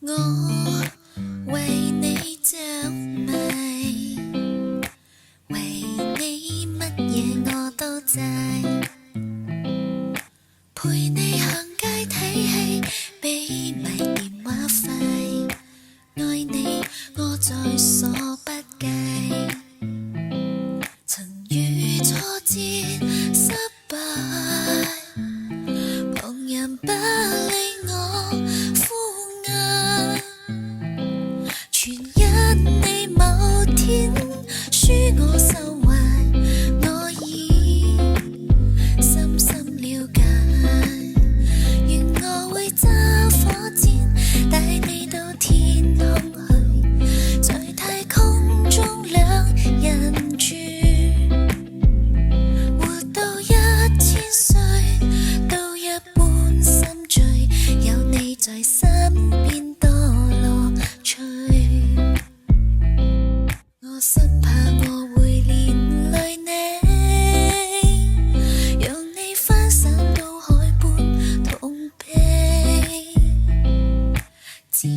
我為你着迷，為你乜嘢我都制，陪你行街睇戲，俾埋電話費，愛你我在所不計，曾遇挫折失敗，旁人不理我敷衍，全因你某天輸我受壞，我已深深了解，願我會揸火箭帶你到天空去，在太空中兩人住，活到1000歲都一般心醉，有你在身邊多樂趣。我生怕我會連累你，讓你翻山倒海般痛悲。自